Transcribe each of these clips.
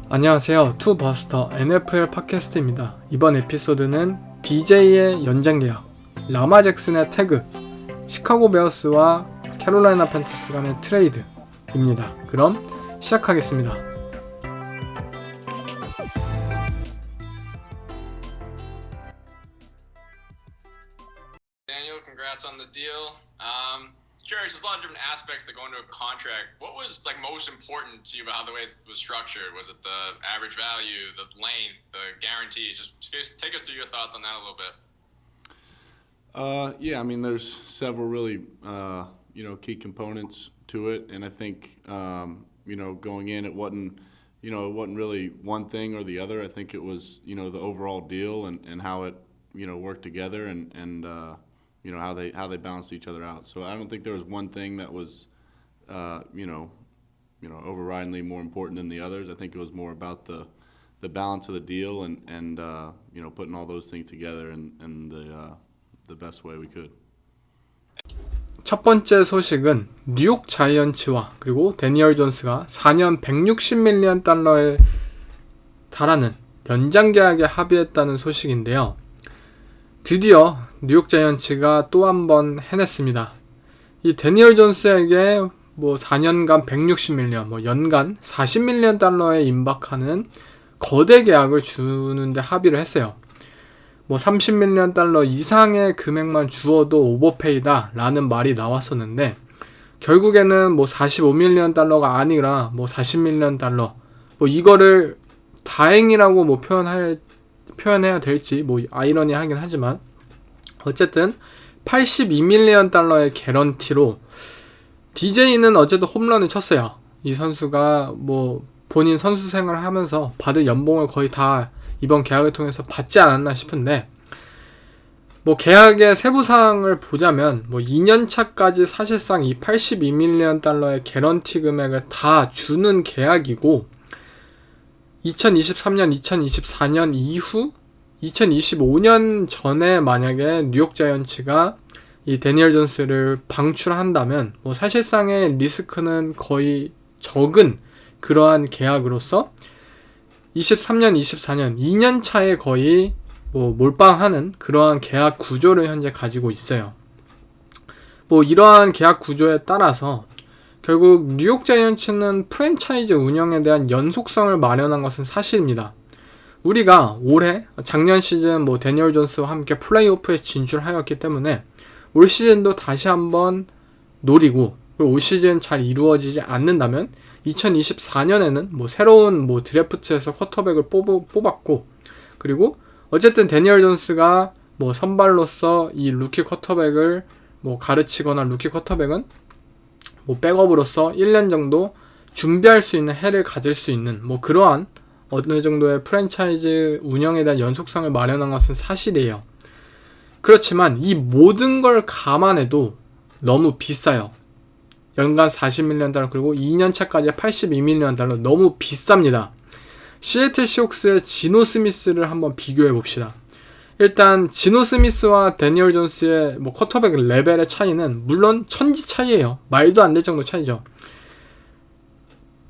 안녕하세요. 투버스터 NFL 팟캐스트입니다. 이번 에피소드는 DJ의 연장 계약, 라마 잭슨의 태그, 시카고 베어스와 캐롤라이나 팬터스 간의 트레이드입니다. 그럼 시작하겠습니다. Daniel, congrats on the deal. Curious, there's a lot of different aspects that go into a contract. What was most important to you about how the way it was structured? Was it the average value, the length, the guarantees? Just take us through your thoughts on that a little bit. Yeah, I mean, there's several really, key components to it, and I think, going in, it wasn't really one thing or the other. I think it was, the overall deal and how it, worked together and how they balanced each other out. So I don't think there was one thing that was, overridingly more important than the others. I think it was more about the balance of the deal and putting all those things together in the best way we could. 첫 번째 소식은 뉴욕 자이언츠와 그리고 데니얼 존스가 4년 160밀리언 달러에 달하는 연장 계약에 합의했다는 소식인데요. 드디어 뉴욕 자이언츠가 또 한 번 해냈습니다. 이 데니얼 존스에게 4년간 160밀리언, 연간 40밀리언 달러에 임박하는 거대 계약을 주는데 합의를 했어요. 30밀리언 달러 이상의 금액만 주어도 오버페이다 라는 말이 나왔었는데, 결국에는 45밀리언 달러가 아니라 40밀리언 달러, 이거를 다행이라고 표현해야 될지 아이러니하긴 하지만, 어쨌든 82밀리언 달러의 개런티로 DJ는 어쨌든 홈런을 쳤어요. 이 선수가 본인 선수 생활을 하면서 받을 연봉을 거의 다 이번 계약을 통해서 받지 않았나 싶은데, 계약의 세부사항을 보자면 2년차까지 사실상 이 82밀리언 달러의 개런티 금액을 다 주는 계약이고, 2023년, 2024년 이후 2025년 전에 만약에 뉴욕 자이언츠가 이 데니얼 존스를 방출한다면 사실상의 리스크는 거의 적은 그러한 계약으로서 23년, 24년 2년 차에 거의 몰빵하는 그러한 계약 구조를 현재 가지고 있어요. 이러한 계약 구조에 따라서 결국 뉴욕 자이언츠는 프랜차이즈 운영에 대한 연속성을 마련한 것은 사실입니다. 우리가 작년 시즌 데니얼 존스와 함께 플레이오프에 진출하였기 때문에 올 시즌도 다시 한번 노리고, 올 시즌 잘 이루어지지 않는다면 2024년에는 새로운 드래프트에서 쿼터백을 뽑았고, 그리고 어쨌든 데니얼 존스가 선발로서 이 루키 쿼터백을 가르치거나, 루키 쿼터백은 백업으로서 1년 정도 준비할 수 있는 해를 가질 수 있는 그러한 어느 정도의 프랜차이즈 운영에 대한 연속성을 마련한 것은 사실이에요. 그렇지만 이 모든 걸 감안해도 너무 비싸요. 연간 40밀리언 달러, 그리고 2년차까지 82밀리언 달러, 너무 비쌉니다. 시애틀 시옥스의 지노 스미스를 한번 비교해 봅시다. 일단 지노 스미스와 데니얼 존스의 쿼터백 레벨의 차이는 물론 천지 차이예요. 말도 안 될 정도 차이죠.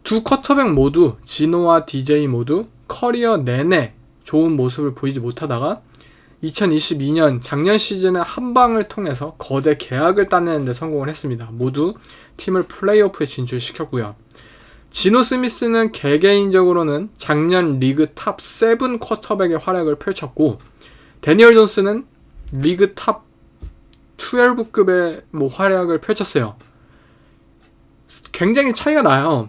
두 쿼터백 모두, 지노와 DJ 모두 커리어 내내 좋은 모습을 보이지 못하다가 2022년 작년 시즌에 한 방을 통해서 거대 계약을 따내는 데 성공을 했습니다. 모두 팀을 플레이오프에 진출시켰고요. 지노 스미스는 개개인적으로는 작년 리그 탑 7 쿼터백의 활약을 펼쳤고, 데니얼 존스는 리그 탑 12급의 활약을 펼쳤어요. 굉장히 차이가 나요.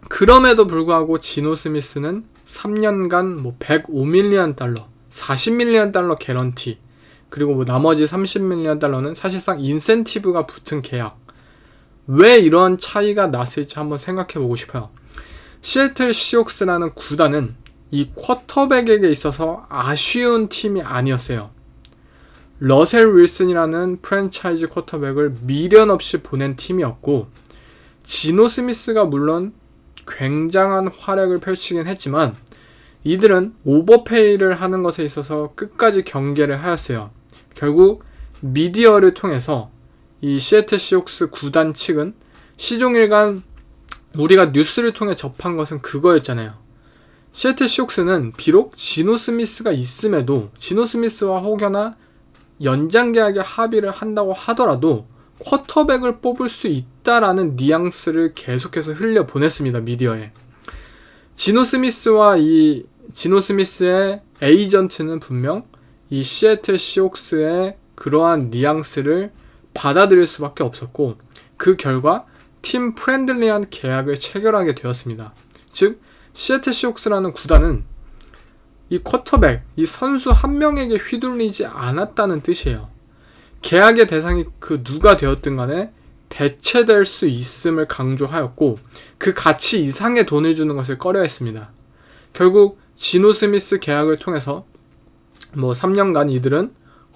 그럼에도 불구하고 지노 스미스는 3년간 105밀리언 달러, 40밀리언 달러 개런티, 그리고 나머지 30밀리언 달러는 사실상 인센티브가 붙은 계약. 왜 이런 차이가 났을지 한번 생각해 보고 싶어요. 시애틀 시옥스라는 구단은 이 쿼터백에게 있어서 아쉬운 팀이 아니었어요. 러셀 윌슨이라는 프랜차이즈 쿼터백을 미련 없이 보낸 팀이었고, 지노 스미스가 물론 굉장한 활약을 펼치긴 했지만 이들은 오버페이를 하는 것에 있어서 끝까지 경계를 하였어요. 결국 미디어를 통해서 이 시애틀 시옥스 구단 측은 시종일관 우리가 뉴스를 통해 접한 것은 그거였잖아요. 시애틀 시옥스는 비록 지노 스미스가 있음에도 지노 스미스와 혹여나 연장 계약에 합의를 한다고 하더라도 쿼터백을 뽑을 수 있다라는 뉘앙스를 계속해서 흘려보냈습니다. 미디어에. 지노 스미스의 에이전트는 분명 이 시애틀 시옥스의 그러한 뉘앙스를 받아들일 수밖에 없었고, 그 결과 팀 프렌들리한 계약을 체결하게 되었습니다. 즉 시애틀 시옥스라는 구단은 이 쿼터백, 이 선수 한 명에게 휘둘리지 않았다는 뜻이에요. 계약의 대상이 그 누가 되었든 간에 대체될 수 있음을 강조하였고, 그 가치 이상의 돈을 주는 것을 꺼려했습니다. 결국 지노 스미스 계약을 통해서 3년간 이들은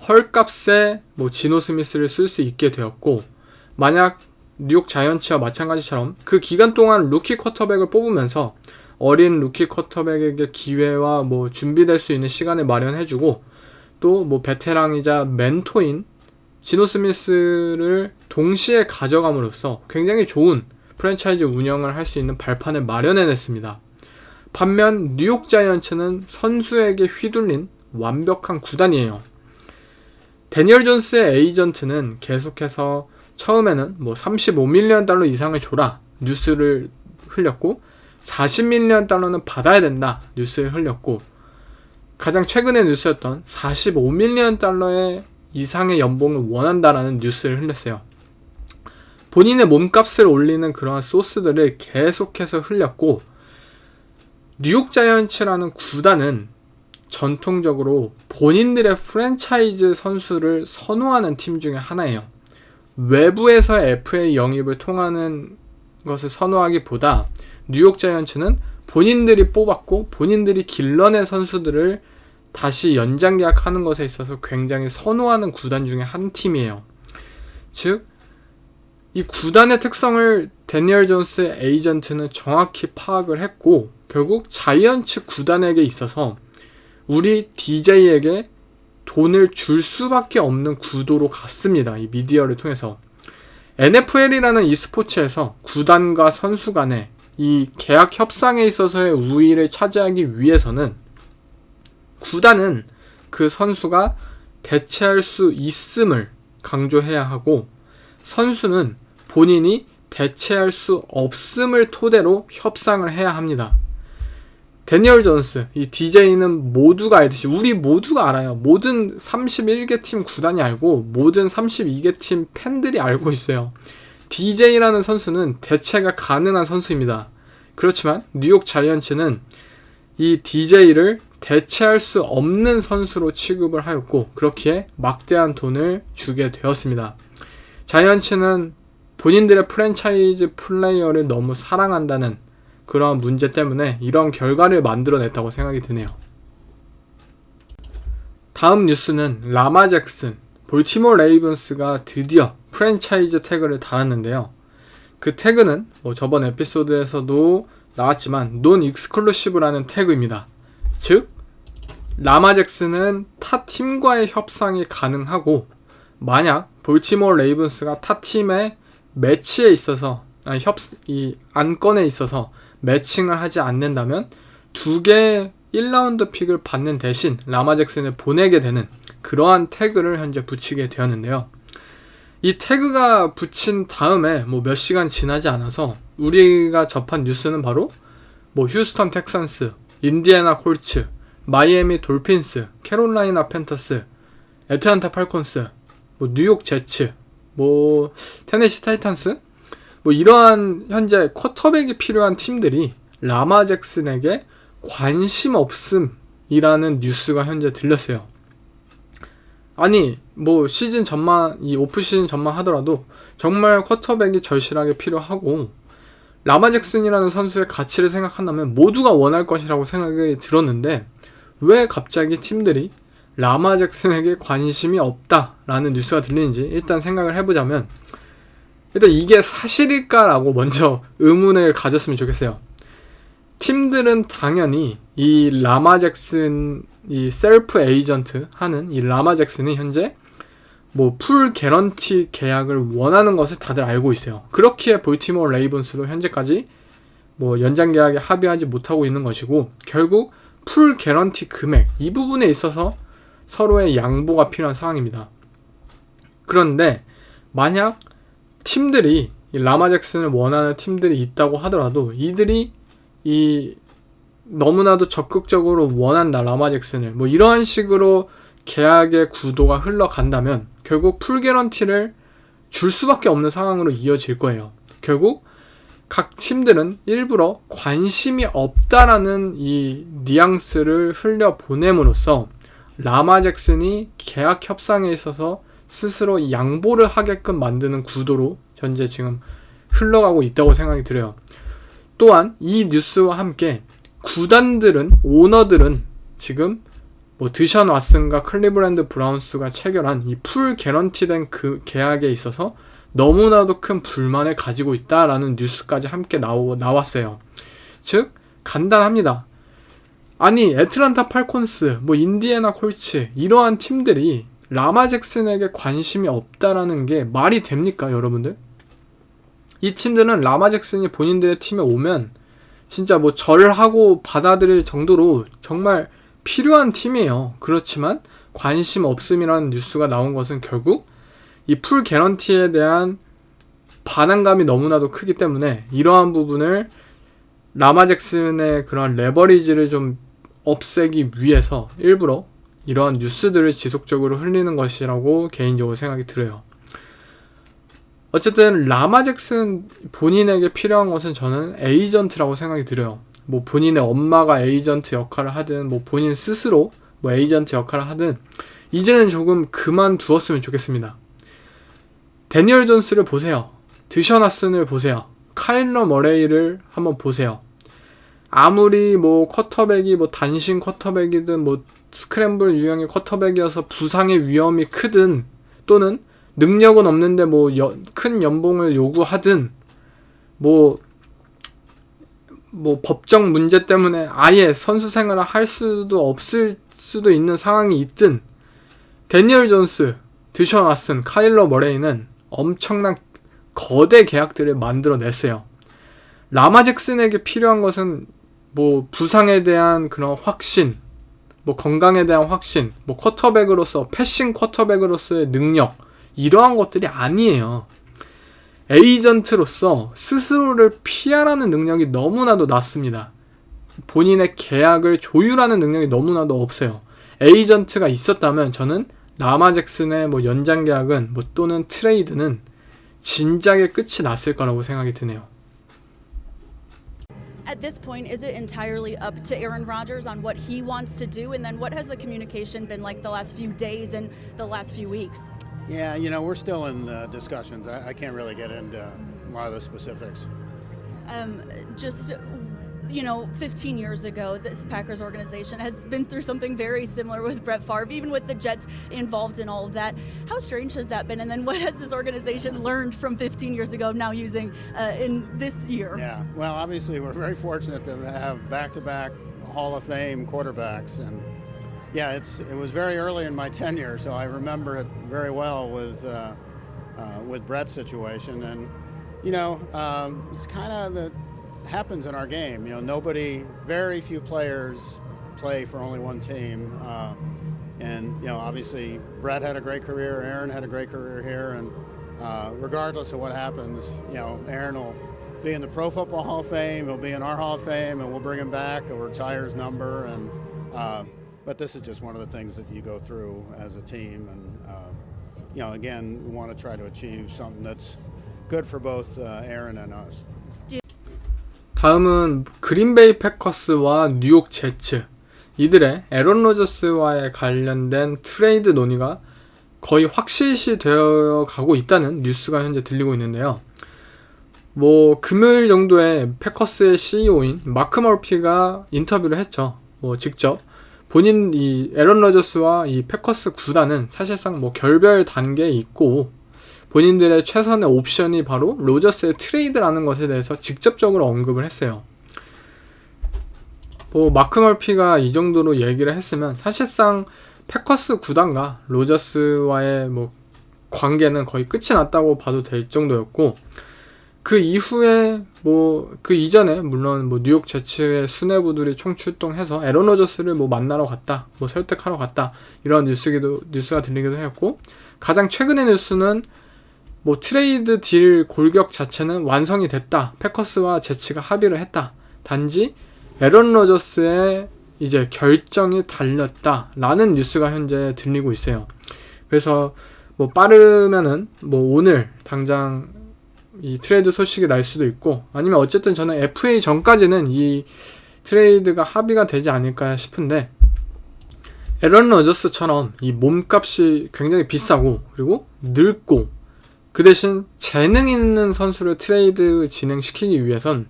헐값에 지노 스미스를 쓸 수 있게 되었고, 만약 뉴욕 자이언츠와 마찬가지처럼 그 기간 동안 루키 쿼터백을 뽑으면서 어린 루키 쿼터백에게 기회와 준비될 수 있는 시간을 마련해주고, 또 베테랑이자 멘토인 지노 스미스를 동시에 가져감으로써 굉장히 좋은 프랜차이즈 운영을 할 수 있는 발판을 마련해냈습니다. 반면 뉴욕 자이언츠는 선수에게 휘둘린 완벽한 구단이에요. 데니얼 존스의 에이전트는 계속해서 처음에는 $35밀리언 이상을 줘라 뉴스를 흘렸고, $40밀리언 받아야 된다 뉴스를 흘렸고, 가장 최근의 뉴스였던 $45밀리언 이상의 연봉을 원한다라는 뉴스를 흘렸어요. 본인의 몸값을 올리는 그러한 소스들을 계속해서 흘렸고, 뉴욕 자이언츠라는 구단은 전통적으로 본인들의 프랜차이즈 선수를 선호하는 팀 중에 하나예요. 외부에서 FA 영입을 통하는 것을 선호하기보다 뉴욕 자이언츠는 본인들이 뽑았고 본인들이 길러낸 선수들을 다시 연장 계약하는 것에 있어서 굉장히 선호하는 구단 중에 한 팀이에요. 즉, 이 구단의 특성을 데니얼 존스의 에이전트는 정확히 파악을 했고, 결국 자이언츠 구단에게 있어서 우리 DJ에게 돈을 줄 수밖에 없는 구도로 갔습니다. 이 미디어를 통해서. NFL이라는 이 스포츠에서 구단과 선수 간의 이 계약 협상에 있어서의 우위를 차지하기 위해서는 구단은 그 선수가 대체할 수 있음을 강조해야 하고, 선수는 본인이 대체할 수 없음을 토대로 협상을 해야 합니다. 데니얼 존스, 이 DJ는 모두가 알듯이, 우리 모두가 알아요. 모든 31개 팀 구단이 알고 모든 32개 팀 팬들이 알고 있어요. DJ라는 선수는 대체가 가능한 선수입니다. 그렇지만 뉴욕 자이언츠는 이 DJ를 대체할 수 없는 선수로 취급을 하였고, 그렇기에 막대한 돈을 주게 되었습니다. 자이언츠는 본인들의 프랜차이즈 플레이어를 너무 사랑한다는 그런 문제 때문에 이런 결과를 만들어냈다고 생각이 드네요. 다음 뉴스는 라마 잭슨, 볼티모어 레이븐스가 드디어 프랜차이즈 태그를 달았는데요. 그 태그는 저번 에피소드에서도 나왔지만 논 익스클루시브라는 태그입니다. 즉, 라마 잭슨은 타 팀과의 협상이 가능하고, 만약 볼티모어 레이븐스가 타 팀의 매치에 있어서 이 안건에 있어서 매칭을 하지 않는다면 2개의 1라운드 픽을 받는 대신 라마 잭슨을 보내게 되는 그러한 태그를 현재 붙이게 되었는데요. 이 태그가 붙인 다음에 몇 시간 지나지 않아서 우리가 접한 뉴스는 바로 휴스턴 텍산스, 인디애나 콜츠, 마이애미 돌핀스, 캐롤라이나 팬터스, 애틀랜타 팔콘스, 뉴욕 제츠, 테네시 타이탄스, 이러한 현재 쿼터백이 필요한 팀들이 라마 잭슨에게 관심 없음이라는 뉴스가 현재 들렸어요. 아니, 시즌 전만, 이 오프 시즌 전만 하더라도 정말 쿼터백이 절실하게 필요하고, 라마 잭슨이라는 선수의 가치를 생각한다면 모두가 원할 것이라고 생각이 들었는데, 왜 갑자기 팀들이 라마 잭슨에게 관심이 없다라는 뉴스가 들리는지 일단 생각을 해보자면, 일단 이게 사실일까라고 먼저 의문을 가졌으면 좋겠어요. 팀들은 당연히 이 라마 잭슨, 이 셀프 에이전트 하는 이 라마 잭슨이 현재 뭐 풀 개런티 계약을 원하는 것을 다들 알고 있어요. 그렇기에 볼티모어 레이븐스도 현재까지 뭐 연장 계약에 합의하지 못하고 있는 것이고, 결국 풀 개런티 금액 이 부분에 있어서 서로의 양보가 필요한 상황입니다. 그런데 만약 팀들이 이 라마 잭슨을 원하는 팀들이 있다고 하더라도 이들이 이 너무나도 적극적으로 원한다 라마 잭슨을, 뭐 이러한 식으로 계약의 구도가 흘러간다면 결국 풀 개런티를 줄 수밖에 없는 상황으로 이어질 거예요. 결국 각 팀들은 일부러 관심이 없다라는 이 뉘앙스를 흘려보냄으로써 라마 잭슨이 계약 협상에 있어서 스스로 양보를 하게끔 만드는 구도로 현재 지금 흘러가고 있다고 생각이 들어요. 또한 이 뉴스와 함께 구단들은, 오너들은 지금 뭐 드션 왓슨과 클리브랜드 브라운스가 체결한 이 풀 개런티된 그 계약에 있어서 너무나도 큰 불만을 가지고 있다라는 뉴스까지 함께 나왔어요. 즉 간단합니다. 아니 애틀란타 팔콘스, 뭐 인디애나 콜츠 이러한 팀들이 라마 잭슨에게 관심이 없다라는 게 말이 됩니까, 여러분들? 이 팀들은 라마 잭슨이 본인들의 팀에 오면 진짜 뭐 절하고 받아들일 정도로 정말 필요한 팀이에요. 그렇지만 관심 없음이라는 뉴스가 나온 것은 결국 이 풀 개런티에 대한 반항감이 너무나도 크기 때문에 이러한 부분을 라마 잭슨의 그런 레버리지를 좀 없애기 위해서 일부러 이러한 뉴스들을 지속적으로 흘리는 것이라고 개인적으로 생각이 들어요. 어쨌든 라마 잭슨 본인에게 필요한 것은 저는 에이전트라고 생각이 들어요. 뭐 본인의 엄마가 에이전트 역할을 하든 뭐 본인 스스로 뭐 에이전트 역할을 하든 이제는 조금 그만두었으면 좋겠습니다. 데니얼 존스를 보세요. 드션 왓슨을 보세요. 카일러 머레이를 한번 보세요. 아무리 뭐 쿼터백이 뭐 단신 쿼터백이든 뭐 스크램블 유형의 쿼터백이어서 부상의 위험이 크든 또는 능력은 없는데 뭐 큰 연봉을 요구하든 뭐 법적 문제 때문에 아예 선수 생활을 할 수도 없을 수도 있는 상황이 있든 데니얼 존스, 드션 왓슨, 카일러 머레이는 엄청난 거대 계약들을 만들어냈어요. 라마 잭슨에게 필요한 것은 뭐 부상에 대한 그런 확신, 뭐 건강에 대한 확신, 뭐 쿼터백으로서 패싱 쿼터백으로서의 능력 이러한 것들이 아니에요. 에이전트로서 스스로를 피하라는 능력이 너무나도 낮습니다. 본인의 계약을 조율하는 능력이 너무나도 없어요. 에이전트가 있었다면 저는 라마 잭슨의 뭐 연장 계약은 뭐 또는 트레이드는 진작에 끝이 났을 거라고 생각이 드네요. At this point, is it entirely up to Aaron Rodgers on what he wants to do? And then what has the communication been like the last few days and the last few weeks? Yeah, we're still in discussions. I can't really get into a lot of the specifics. Just 15 years ago, this Packers organization has been through something very similar with Brett Favre, even with the Jets involved in all of that. How strange has that been? And then what has this organization learned from 15 years ago now using in this year? Yeah, well, obviously we're very fortunate to have back-to-back Hall of Fame quarterbacks. And yeah, it was very early in my tenure, so I remember it very well with Brett's situation. And, it's kind of the happens in our game. Very few players play for only one team. And obviously Brett had a great career, Aaron had a great career here, and regardless of what happens, Aaron will be in the Pro Football Hall of Fame, he'll be in our Hall of Fame, and we'll bring him back, he'll retire his number. And but this is just one of the things that you go through as a team. And again, we want to try to achieve something that's good for both Aaron and us. 다음은 그린베이 패커스와 뉴욕 제츠, 이들의 에런 로저스와의 관련된 트레이드 논의가 거의 확실시 되어 가고 있다는 뉴스가 현재 들리고 있는데요. 뭐 금요일 정도에 패커스의 CEO인 마크 머피가 인터뷰를 했죠. 뭐 직접 본인 이 에런 로저스와 이 패커스 구단은 사실상 뭐 결별 단계에 있고 본인들의 최선의 옵션이 바로 로저스의 트레이드라는 것에 대해서 직접적으로 언급을 했어요. 뭐 마크 머피가 이 정도로 얘기를 했으면 사실상 패커스 구단과 로저스와의 뭐 관계는 거의 끝이 났다고 봐도 될 정도였고, 그 이후에 그 이전에 물론 뉴욕 제츠의 수뇌부들이 총출동해서 에런 로저스를 만나러 갔다, 설득하러 갔다, 이런 뉴스가 들리기도 했고, 가장 최근의 뉴스는 트레이드 딜 골격 자체는 완성이 됐다, 패커스와 제츠가 합의를 했다, 단지 에런 로저스의 이제 결정이 달렸다 라는 뉴스가 현재 들리고 있어요. 그래서 빠르면은 오늘 당장 이 트레이드 소식이 날 수도 있고, 아니면 어쨌든 저는 FA 전까지는 이 트레이드가 합의가 되지 않을까 싶은데, 에런 로저스처럼 이 몸값이 굉장히 비싸고 그리고 늙고 그 대신 재능 있는 선수를 트레이드 진행시키기 위해선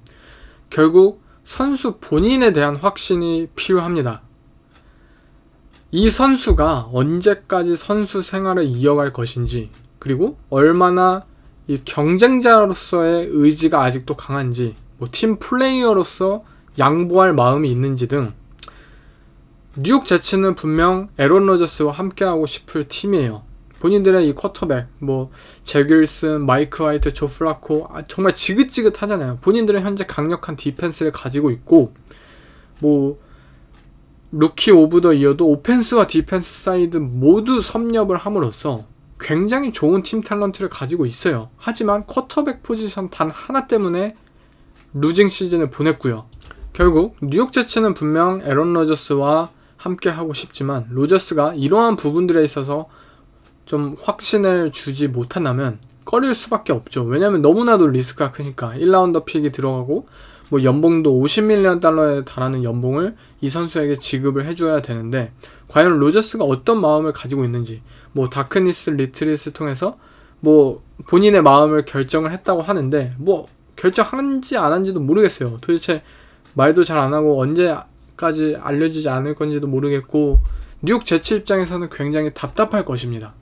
결국 선수 본인에 대한 확신이 필요합니다. 이 선수가 언제까지 선수 생활을 이어갈 것인지, 그리고 얼마나 이 경쟁자로서의 의지가 아직도 강한지, 팀 플레이어로서 양보할 마음이 있는지 등, 뉴욕 제츠는 분명 에런 로저스와 함께하고 싶을 팀이에요. 본인들의 이 쿼터백, 잭 윌슨, 마이크 화이트, 조 플라코, 정말 지긋지긋하잖아요. 본인들은 현재 강력한 디펜스를 가지고 있고, 루키 오브 더 이어도 오펜스와 디펜스 사이드 모두 섭렵을 함으로써 굉장히 좋은 팀 탤런트를 가지고 있어요. 하지만 쿼터백 포지션 단 하나 때문에 루징 시즌을 보냈고요. 결국 뉴욕 제츠는 분명 에런 로저스와 함께 하고 싶지만, 로저스가 이러한 부분들에 있어서 좀 확신을 주지 못한다면 꺼릴 수밖에 없죠. 왜냐면 너무나도 리스크가 크니까. 1라운더 픽이 들어가고 연봉도 50밀리언 달러에 달하는 연봉을 이 선수에게 지급을 해줘야 되는데, 과연 로저스가 어떤 마음을 가지고 있는지, 다크니스 리트릿을 통해서 본인의 마음을 결정을 했다고 하는데, 결정한지 안 한지도 모르겠어요. 도대체 말도 잘 안 하고 언제까지 알려주지 않을 건지도 모르겠고, 뉴욕 제츠 입장에서는 굉장히 답답할 것입니다.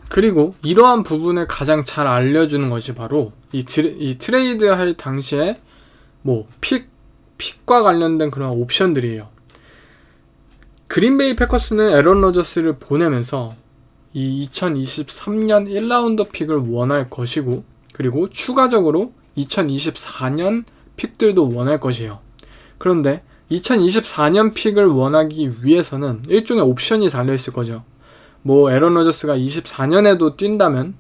그리고 이러한 부분을 가장 잘 알려주는 것이 바로 이 트레이드 할 당시에 픽과 관련된 그런 옵션들이에요. 그린베이 패커스는 에런 로저스를 보내면서 이 2023년 1라운드 픽을 원할 것이고, 그리고 추가적으로 2024년 픽들도 원할 것이에요. 그런데 2024년 픽을 원하기 위해서는 일종의 옵션이 달려있을 거죠. 에런 로저스가 24년에도 뛴다면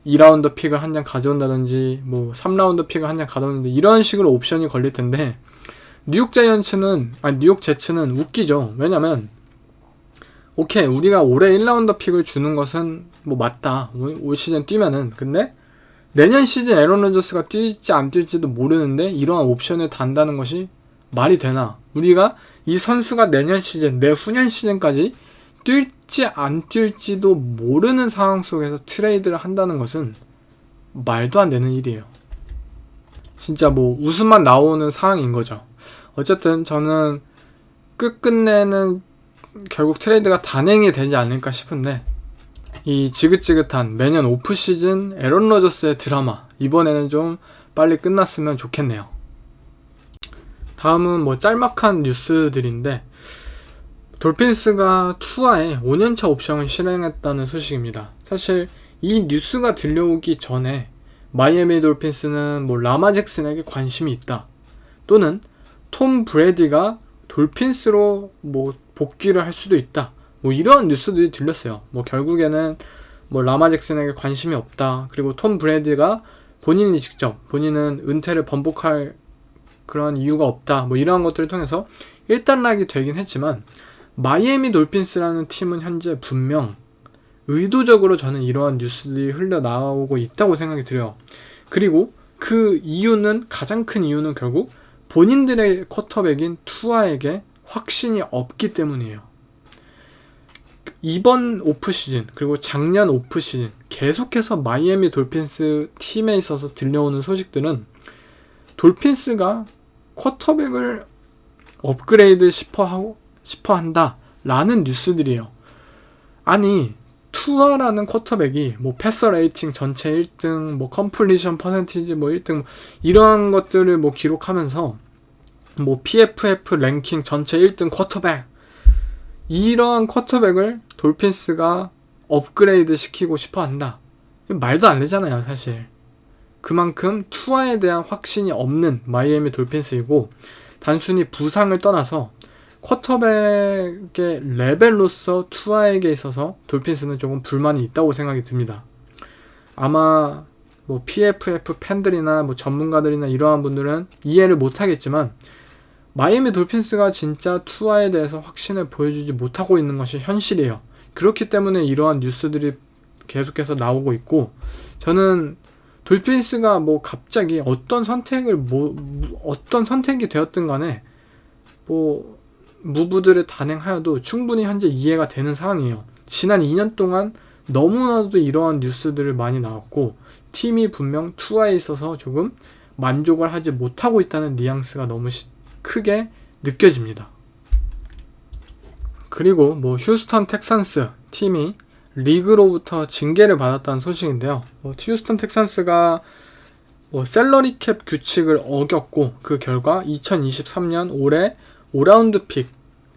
2라운드 픽을 한 장 가져온다든지 3라운드 픽을 한 장 가져오는데, 이런 식으로 옵션이 걸릴 텐데, 뉴욕 제츠는 웃기죠. 왜냐면 오케이, 우리가 올해 1라운드 픽을 주는 것은 맞다, 올 시즌 뛰면은. 근데 내년 시즌 에런 로저스가 뛸지 안 뛸지도 모르는데 이러한 옵션을 단다는 것이 말이 되나? 우리가 이 선수가 내년 시즌, 내후년 시즌까지 뛸지 안 뛸지도 모르는 상황 속에서 트레이드를 한다는 것은 말도 안 되는 일이에요. 진짜 웃음만 나오는 상황인 거죠. 어쨌든 저는 끝끝내는 결국 트레이드가 단행이 되지 않을까 싶은데, 이 지긋지긋한 매년 오프시즌 에런 로저스의 드라마, 이번에는 좀 빨리 끝났으면 좋겠네요. 다음은 짤막한 뉴스들인데, 돌핀스가 투아에 5년차 옵션을 실행했다는 소식입니다. 사실 이 뉴스가 들려오기 전에 마이애미 돌핀스는 라마 잭슨에게 관심이 있다, 또는 톰 브래디가 돌핀스로 복귀를 할 수도 있다, 이런 뉴스들이 들렸어요. 결국에는 라마 잭슨에게 관심이 없다, 그리고 톰 브래디가 본인은 은퇴를 번복할 그런 이유가 없다, 이러한 것들을 통해서 일단락이 되긴 했지만, 마이애미 돌핀스라는 팀은 현재 분명 의도적으로 저는 이러한 뉴스들이 흘러나오고 있다고 생각이 들어요. 그리고 그 이유는, 가장 큰 이유는 결국 본인들의 쿼터백인 투아에게 확신이 없기 때문이에요. 이번 오프시즌, 그리고 작년 오프시즌 계속해서 마이애미 돌핀스 팀에 있어서 들려오는 소식들은 돌핀스가 쿼터백을 업그레이드 싶어 한다 라는 뉴스들이에요. 아니, 투아라는 쿼터백이 패서 레이팅 전체 1등, 컴플리션 퍼센티지 1등, 이러한 것들을 기록하면서 PFF 랭킹 전체 1등 쿼터백, 이러한 쿼터백을 돌핀스가 업그레이드 시키고 싶어 한다. 말도 안 되잖아요, 사실. 그만큼 투아에 대한 확신이 없는 마이애미 돌핀스이고, 단순히 부상을 떠나서 쿼터백의 레벨로서 투아에게 있어서 돌핀스는 조금 불만이 있다고 생각이 듭니다. 아마 뭐 PFF 팬들이나 뭐 전문가들이나 이러한 분들은 이해를 못하겠지만, 마이애미 돌핀스가 진짜 투아에 대해서 확신을 보여주지 못하고 있는 것이 현실이에요. 그렇기 때문에 이러한 뉴스들이 계속해서 나오고 있고, 저는 돌핀스가 뭐 갑자기 어떤 선택이 되었든 간에 뭐 무브들을 단행하여도 충분히 현재 이해가 되는 상황이에요. 지난 2년 동안 너무나도 이러한 뉴스들을 많이 나왔고, 팀이 분명 투아에 있어서 조금 만족을 하지 못하고 있다는 뉘앙스가 너무 크게 느껴집니다. 그리고 뭐 휴스턴 텍산스 팀이 리그로부터 징계를 받았다는 소식인데요. 휴스턴 텍산스가 셀러리 캡 규칙을 어겼고, 그 결과 2023년 올해 5라운드 픽,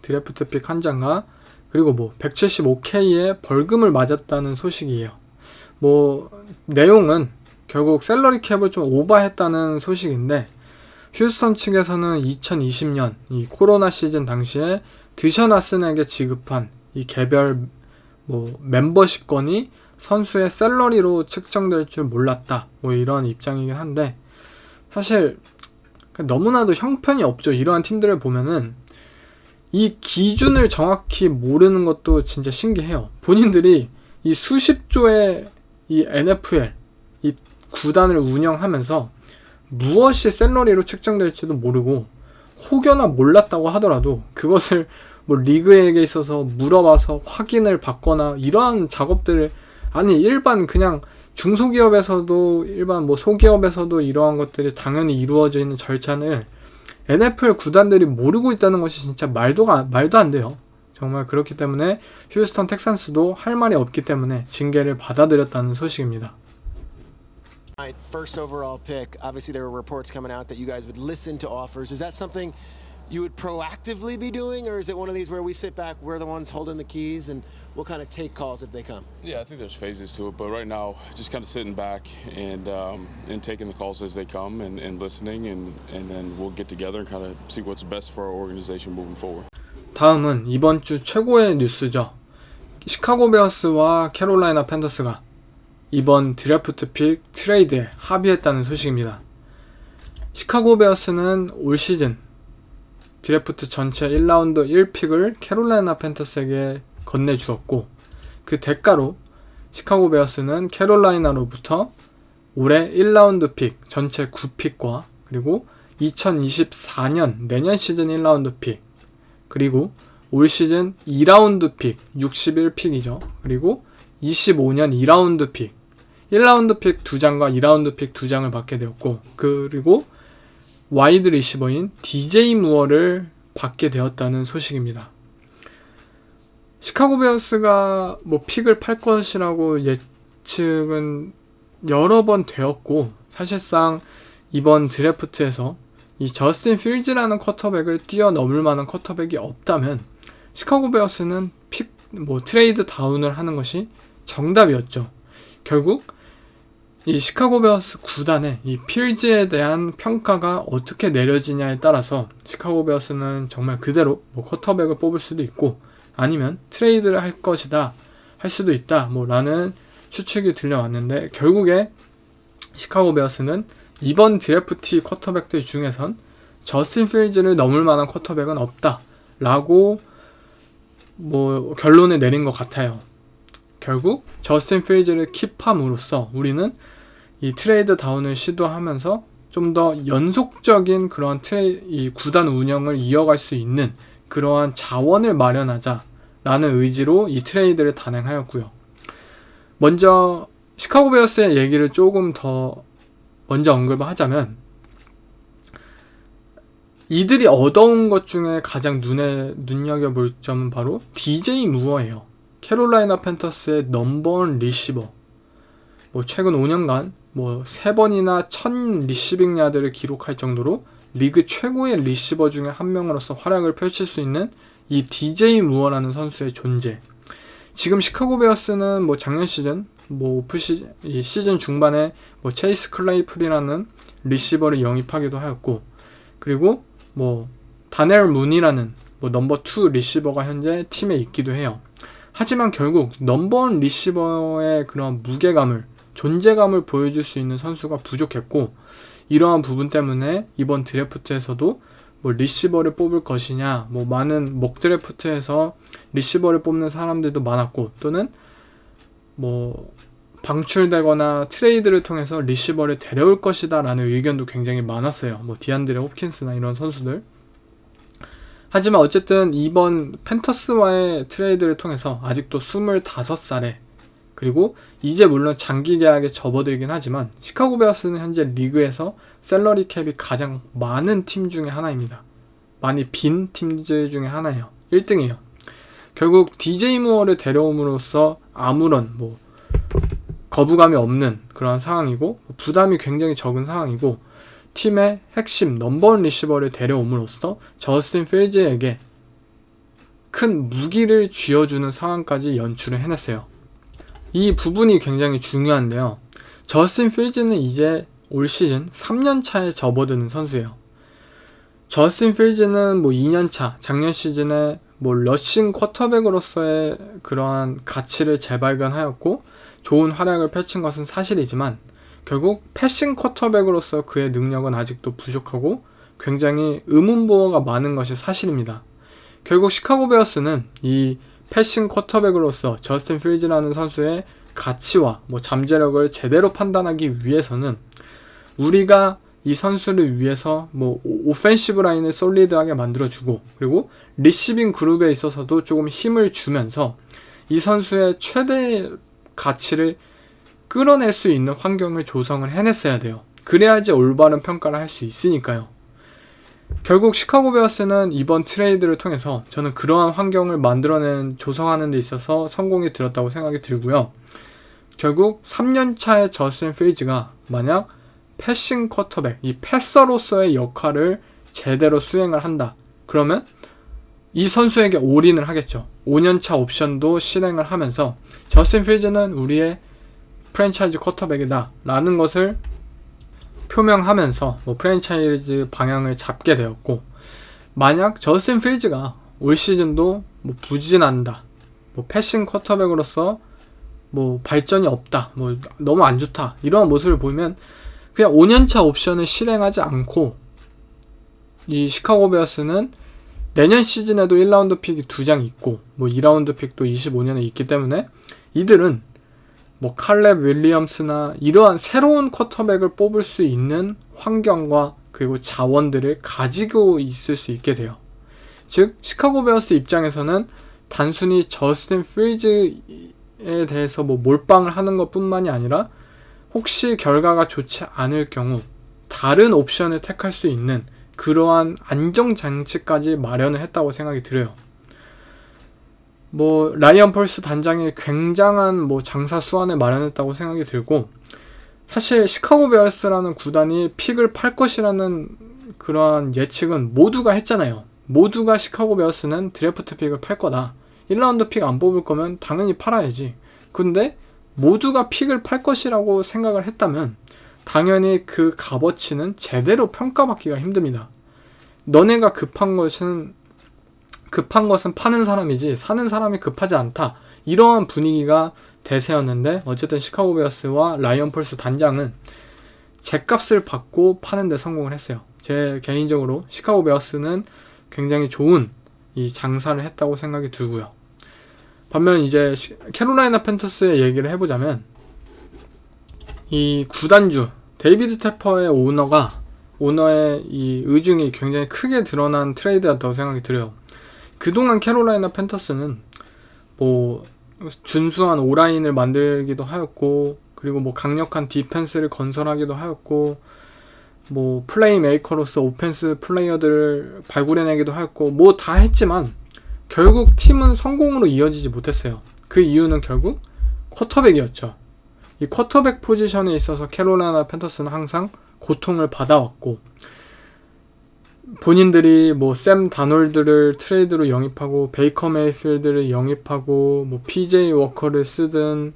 드래프트 픽 한 장과 그리고 175K의 벌금을 맞았다는 소식이에요. 내용은 결국 셀러리 캡을 좀 오버했다는 소식인데, 휴스턴 측에서는 2020년 이 코로나 시즌 당시에 드셔나슨에게 지급한 이 개별 멤버십권이 선수의 샐러리로 측정될 줄 몰랐다, 이런 입장이긴 한데, 사실 너무나도 형편이 없죠. 이러한 팀들을 보면은 이 기준을 정확히 모르는 것도 진짜 신기해요. 본인들이 이 수십조의 이 NFL 이 구단을 운영하면서 무엇이 샐러리로 측정될지도 모르고, 혹여나 몰랐다고 하더라도 그것을 리그에게 있어서 물어봐서 확인을 받거나 이러한 작업들을, 아니 일반 그냥 중소기업에서도, 일반 소기업에서도 이러한 것들이 당연히 이루어져 있는 절차를 NFL 구단들이 모르고 있다는 것이 진짜 말도 안 돼요. 정말. 그렇기 때문에 휴스턴 텍산스도 할 말이 없기 때문에 징계를 받아들였다는 소식입니다. First overall pick, obviously there were reports coming out that you guys would listen to offers. Is that something you would proactively be doing, or is it one of these where we sit back, we're the ones holding the keys, and we'll kind of take calls if they come? Yeah, I think there's phases to it, but right now, just kind of sitting back and taking the calls as they come and listening, and then we'll get together and kind of see what's best for our organization moving forward. 다음은 이번 주 최고의 뉴스죠. 시카고 베어스와 캐롤라이나 팬더스가 이번 드래프트 픽 트레이드에 합의했다는 소식입니다. 시카고 베어스는 올 시즌 드래프트 전체 1라운드 1픽을 캐롤라이나 팬터스에게 건네주었고, 그 대가로 시카고 베어스는 캐롤라이나로부터 올해 1라운드 픽 전체 9픽과 그리고 2024년 내년 시즌 1라운드 픽, 그리고 올 시즌 2라운드 픽 61픽이죠. 그리고 25년 2라운드 픽 1라운드 픽 2장과 2라운드 픽 2장을 받게 되었고, 그리고 와이드 리시버인 DJ 무어를 받게 되었다는 소식입니다. 시카고 베어스가 픽을 팔 것이라고 예측은 여러 번 되었고, 사실상 이번 드래프트에서 이 저스틴 필즈라는 쿼터백을 뛰어넘을 만한 쿼터백이 없다면 시카고 베어스는 트레이드 다운을 하는 것이 정답이었죠. 결국 이 시카고 베어스 구단의 이 필즈에 대한 평가가 어떻게 내려지냐에 따라서 시카고 베어스는 정말 그대로 쿼터백을 뽑을 수도 있고, 아니면 트레이드를 할 것이다, 할 수도 있다 라는 추측이 들려왔는데, 결국에 시카고 베어스는 이번 드래프트 쿼터백들 중에선 저스틴 필즈를 넘을 만한 쿼터백은 없다 라고 결론을 내린 것 같아요. 결국 저스틴 필즈를 킵함으로써 우리는 이 트레이드 다운을 시도하면서 좀 더 연속적인 그런 이 구단 운영을 이어갈 수 있는 그러한 자원을 마련하자라는 의지로 이 트레이드를 단행하였고요. 먼저 시카고 베어스의 얘기를 조금 더 먼저 언급을 하자면, 이들이 얻어온 것 중에 가장 눈여겨볼 점은 바로 DJ 무어예요. 캐롤라이나 팬터스의 넘버원 리시버. 최근 5년간 3번이나 1000 리시빙 야드를 기록할 정도로 리그 최고의 리시버 중에 한 명으로서 활약을 펼칠 수 있는 이 DJ 무어라는 선수의 존재. 지금 시카고 베어스는 뭐 작년 시즌 이 시즌 중반에 뭐 체이스 클레이풀이라는 리시버를 영입하기도 하였고, 그리고 뭐 다넬 문이라는 뭐 넘버 2 리시버가 현재 팀에 있기도 해요. 하지만 결국 넘버원 리시버의 그런 무게감을, 존재감을 보여줄 수 있는 선수가 부족했고, 이러한 부분 때문에 이번 드래프트에서도 뭐 리시버를 뽑을 것이냐, 뭐 많은 목 드래프트에서 리시버를 뽑는 사람들도 많았고, 또는 뭐 방출되거나 트레이드를 통해서 리시버를 데려올 것이다 라는 의견도 굉장히 많았어요. 뭐 디안드레 홉킨스나 이런 선수들. 하지만 어쨌든 이번 팬터스와의 트레이드를 통해서 아직도 25살에, 그리고 이제 물론 장기 계약에 접어들긴 하지만 시카고 베어스는 현재 리그에서 셀러리 캡이 가장 많은 팀 중에 하나입니다. 많이 빈 팀들 중에 하나예요. 1등이에요. 결국 DJ 무어를 데려옴으로써 아무런 뭐 거부감이 없는 그런 상황이고, 부담이 굉장히 적은 상황이고, 팀의 핵심 넘버원 리시버를 데려옴으로써 저스틴 필즈에게 큰 무기를 쥐어주는 상황까지 연출을 해냈어요. 이 부분이 굉장히 중요한데요. 저스틴 필즈는 이제 올 시즌 3년차에 접어드는 선수예요. 저스틴 필즈는 뭐 2년차, 작년 시즌에 뭐 러싱 쿼터백으로서의 그러한 가치를 재발견하였고 좋은 활약을 펼친 것은 사실이지만, 결국 패싱 쿼터백으로서 그의 능력은 아직도 부족하고 굉장히 의문부호가 많은 것이 사실입니다. 결국 시카고 베어스는 이 패싱 쿼터백으로서 저스틴 필즈라는 선수의 가치와 뭐 잠재력을 제대로 판단하기 위해서는 우리가 이 선수를 위해서 뭐 오펜시브 라인을 솔리드하게 만들어주고, 그리고 리시빙 그룹에 있어서도 조금 힘을 주면서 이 선수의 최대 가치를 끌어낼 수 있는 환경을 조성을 해냈어야 돼요. 그래야지 올바른 평가를 할 수 있으니까요. 결국 시카고 베어스는 이번 트레이드를 통해서 저는 그러한 환경을 조성하는 데 있어서 성공이 들었다고 생각이 들고요. 결국 3년차의 저스틴 필즈가 만약 패싱 쿼터백, 이 패서로서의 역할을 제대로 수행을 한다. 그러면 이 선수에게 올인을 하겠죠. 5년차 옵션도 실행을 하면서 저스틴 필즈는 우리의 프랜차이즈 쿼터백이다 라는 것을 표명하면서 뭐 프랜차이즈 방향을 잡게 되었고, 만약 저스틴 필즈가 올 시즌도 뭐 부진한다, 뭐 패싱 쿼터백으로서 뭐 발전이 없다, 뭐 너무 안 좋다, 이러한 모습을 보면 그냥 5년차 옵션을 실행하지 않고 이 시카고 베어스는 내년 시즌에도 1라운드 픽이 2장 있고 뭐 2라운드 픽도 25년에 있기 때문에 이들은 뭐 칼렙 윌리엄스나 이러한 새로운 쿼터백을 뽑을 수 있는 환경과 그리고 자원들을 가지고 있을 수 있게 돼요. 즉 시카고 베어스 입장에서는 단순히 저스틴 필즈에 대해서 뭐 몰빵을 하는 것 뿐만이 아니라 혹시 결과가 좋지 않을 경우 다른 옵션을 택할 수 있는 그러한 안정장치까지 마련을 했다고 생각이 들어요. 뭐 라이언 펄스 단장이 굉장한 뭐 장사 수완을 마련했다고 생각이 들고, 사실 시카고 베어스라는 구단이 픽을 팔 것이라는 그러한 예측은 모두가 했잖아요. 모두가 시카고 베어스는 드래프트 픽을 팔 거다, 1라운드 픽 안 뽑을 거면 당연히 팔아야지. 근데 모두가 픽을 팔 것이라고 생각을 했다면 당연히 그 값어치는 제대로 평가받기가 힘듭니다. 너네가 급한 것은 파는 사람이지 사는 사람이 급하지 않다, 이러한 분위기가 대세였는데, 어쨌든 시카고 베어스와 라이언 펄스 단장은 죗값을 받고 파는 데 성공을 했어요. 제 개인적으로 시카고 베어스는 굉장히 좋은 이 장사를 했다고 생각이 들고요. 반면 이제 캐롤라이나 팬터스의 얘기를 해보자면, 이 구단주 데이비드 태퍼의 오너의 이 의중이 굉장히 크게 드러난 트레이드였다고 생각이 들어요. 그동안 캐롤라이나 팬터스는 뭐 준수한 오라인을 만들기도 하였고, 그리고 뭐 강력한 디펜스를 건설하기도 하였고, 뭐 플레이메이커로서 오펜스 플레이어들을 발굴해내기도 하였고, 뭐 다 했지만 결국 팀은 성공으로 이어지지 못했어요. 그 이유는 결국 쿼터백이었죠. 이 쿼터백 포지션에 있어서 캐롤라이나 팬터스는 항상 고통을 받아왔고, 본인들이 뭐 샘 다놀드를 트레이드로 영입하고 베이커 메이필드를 영입하고 뭐 PJ 워커를 쓰든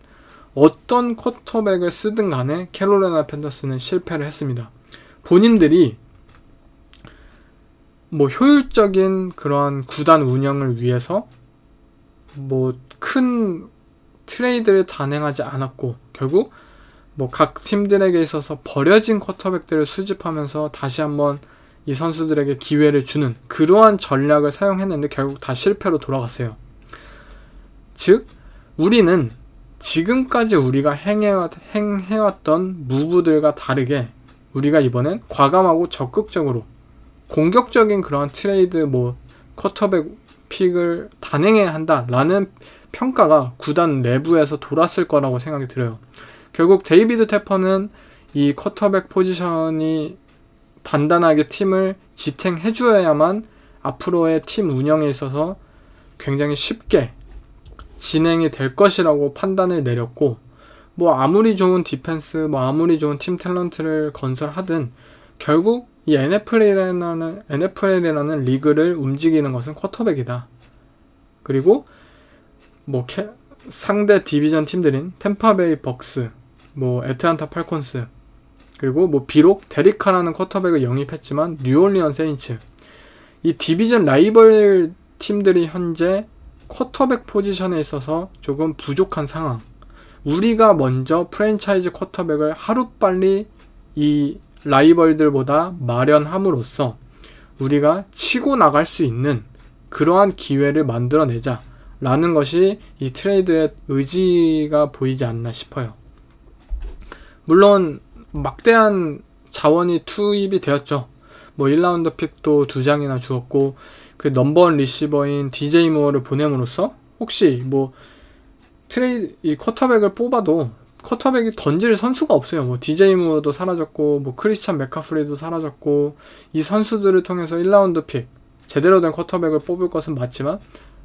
어떤 쿼터백을 쓰든 간에 캐롤라이나 팬더스는 실패를 했습니다. 본인들이 뭐 효율적인 그런 구단 운영을 위해서 뭐 큰 트레이드를 단행하지 않았고 결국 뭐 각 팀들에게 있어서 버려진 쿼터백들을 수집하면서 다시 한번 이 선수들에게 기회를 주는 그러한 전략을 사용했는데 결국 다 실패로 돌아갔어요. 즉 우리는 지금까지 우리가 행해왔던 무브들과 다르게 우리가 이번엔 과감하고 적극적으로 공격적인 그런 트레이드 뭐 쿼터백 픽을 단행해야 한다라는 평가가 구단 내부에서 돌았을 거라고 생각이 들어요. 결국 데이비드 태퍼는 이 쿼터백 포지션이 단단하게 팀을 지탱해줘야만 앞으로의 팀 운영에 있어서 굉장히 쉽게 진행이 될 것이라고 판단을 내렸고 뭐 아무리 좋은 디펜스, 뭐 아무리 좋은 팀 탤런트를 건설하든 결국 이 NFL이라는 리그를 움직이는 것은 쿼터백이다. 그리고 뭐 상대 디비전 팀들인 템파베이 벅스, 뭐 애틀랜타 팔콘스, 그리고 뭐 비록 데리카라는 쿼터백을 영입했지만 뉴올리언 세인츠, 이 디비전 라이벌 팀들이 현재 쿼터백 포지션에 있어서 조금 부족한 상황. 우리가 먼저 프랜차이즈 쿼터백을 하루빨리 이 라이벌들보다 마련함으로써 우리가 치고 나갈 수 있는 그러한 기회를 만들어내자 라는 것이 이 트레이드의 의지가 보이지 않나 싶어요. 물론 막대한 자원이 투입이 되었죠. 뭐 1라운드 픽도 2장이나 주었고 그 넘버원 리시버인 DJ 무어를 보냄으로써 혹시 뭐 이 쿼터백을 뽑아도 쿼터백이 던질 선수가 없어요. 뭐 DJ 무어도 사라졌고 뭐 크리스찬 맥카프리도 사라졌고 이 선수들을 통해서 1라운드 픽 제대로 된 쿼터백을 뽑을 것은 맞지만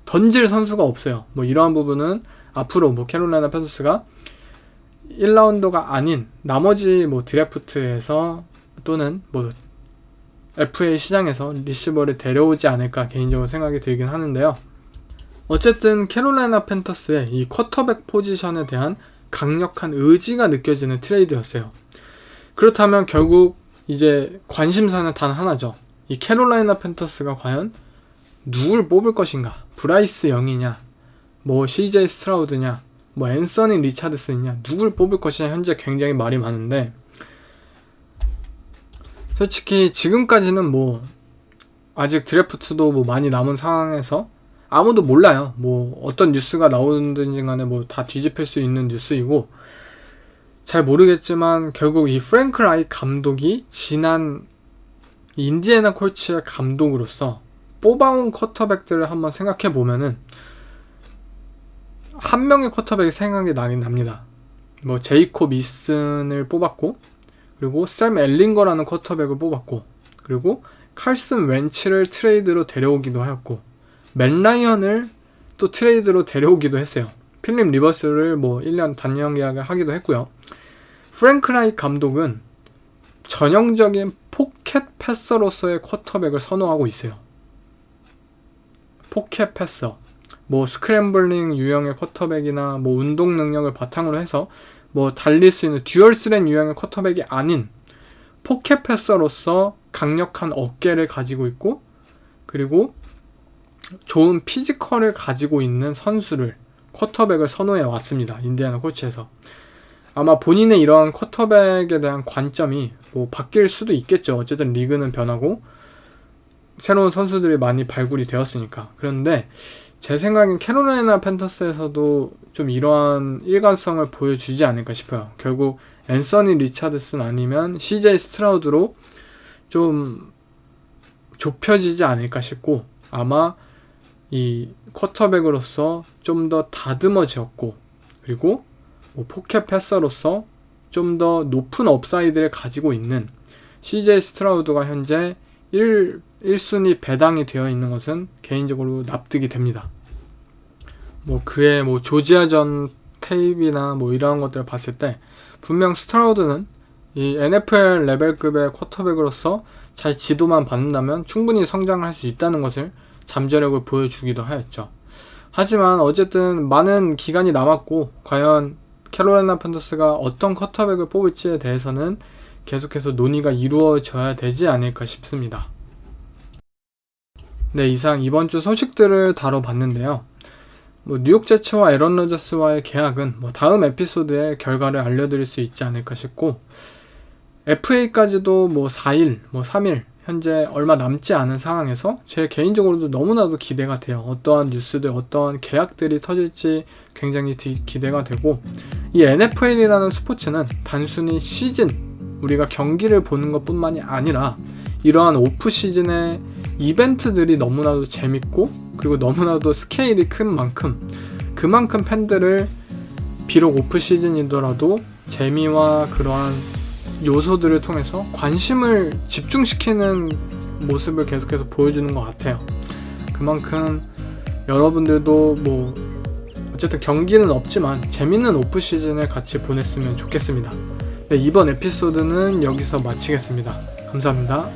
던질 선수가 없어요. 뭐 이러한 부분은 앞으로 뭐 캐롤라이나 팬더스가 1라운드가 아닌 나머지 뭐 드래프트에서 또는 뭐 FA 시장에서 리시버를 데려오지 않을까 개인적으로 생각이 들긴 하는데요. 어쨌든 캐롤라이나 팬터스의 이 쿼터백 포지션에 대한 강력한 의지가 느껴지는 트레이드였어요. 그렇다면 결국 이제 관심사는 단 하나죠. 이 캐롤라이나 팬터스가 과연 누굴 뽑을 것인가? 브라이스 영이냐? 뭐 CJ 스트라우드냐? 뭐 앤서니 리차드슨이냐? 누굴 뽑을 것이냐? 현재 굉장히 말이 많은데 솔직히 지금까지는 뭐 아직 드래프트도 뭐 많이 남은 상황에서 아무도 몰라요. 뭐 어떤 뉴스가 나오든지 간에 뭐 다 뒤집힐 수 있는 뉴스이고 잘 모르겠지만 결국 이 프랭크 라이크 감독이 지난 인디애나 콜츠의 감독으로서 뽑아온 쿼터백들을 한번 생각해 보면은 한 명의 쿼터백이 생각이 나긴 납니다. 뭐 제이콥 이슨을 뽑았고 그리고 샘 엘링거라는 쿼터백을 뽑았고 그리고 칼슨 웬츠를 트레이드로 데려오기도 하였고 맷 라이언을 또 트레이드로 데려오기도 했어요. 필립 리버스를 뭐 1년 단년 계약을 하기도 했고요. 프랭크 라이크 감독은 전형적인 포켓 패서로서의 쿼터백을 선호하고 있어요. 포켓 패서, 뭐 스크램블링 유형의 쿼터백이나 뭐 운동 능력을 바탕으로 해서 뭐 달릴 수 있는 듀얼 스렛 유형의 쿼터백이 아닌 포켓 패서로서 강력한 어깨를 가지고 있고 그리고 좋은 피지컬을 가지고 있는 선수를 쿼터백을 선호해 왔습니다. 인디애나 콜츠에서. 아마 본인의 이러한 쿼터백에 대한 관점이 뭐 바뀔 수도 있겠죠. 어쨌든 리그는 변하고 새로운 선수들이 많이 발굴이 되었으니까. 그런데 제 생각엔 캐롤라이나 팬터스에서도 좀 이러한 일관성을 보여주지 않을까 싶어요. 결국 앤서니 리차드슨 아니면 CJ 스트라우드로 좀 좁혀지지 않을까 싶고 아마 이 쿼터백으로서 좀 더 다듬어졌고 그리고 뭐 포켓 패서로서 좀 더 높은 업사이드를 가지고 있는 CJ 스트라우드가 현재 1순위 배당이 되어 있는 것은 개인적으로 납득이 됩니다. 뭐 그의 뭐 조지아전 테이프나 뭐 이러한 것들을 봤을 때 분명 스트라우드는 이 NFL 레벨급의 쿼터백으로서 잘 지도만 받는다면 충분히 성장할 수 있다는 것을 잠재력을 보여주기도 하였죠. 하지만 어쨌든 많은 기간이 남았고 과연 캐롤라이나 판더스가 어떤 쿼터백을 뽑을지에 대해서는 계속해서 논의가 이루어져야 되지 않을까 싶습니다. 네, 이상 이번 주 소식들을 다뤄봤는데요. 뉴욕 제츠와 에런 로저스와의 계약은 다음 에피소드에 결과를 알려드릴 수 있지 않을까 싶고, FA까지도 4일, 3일 현재 얼마 남지 않은 상황에서 제 개인적으로도 너무나도 기대가 돼요. 어떠한 뉴스들, 어떠한 계약들이 터질지 굉장히 기대가 되고, 이 NFL이라는 스포츠는 단순히 시즌, 우리가 경기를 보는 것 뿐만이 아니라 이러한 오프 시즌의 이벤트들이 너무나도 재밌고, 그리고 너무나도 스케일이 큰 만큼 그만큼 팬들을 비록 오프 시즌이더라도 재미와 그러한 요소들을 통해서 관심을 집중시키는 모습을 계속해서 보여주는 것 같아요. 그만큼 여러분들도 어쨌든 경기는 없지만 재밌는 오프 시즌을 같이 보냈으면 좋겠습니다. 네, 이번 에피소드는 여기서 마치겠습니다. 감사합니다.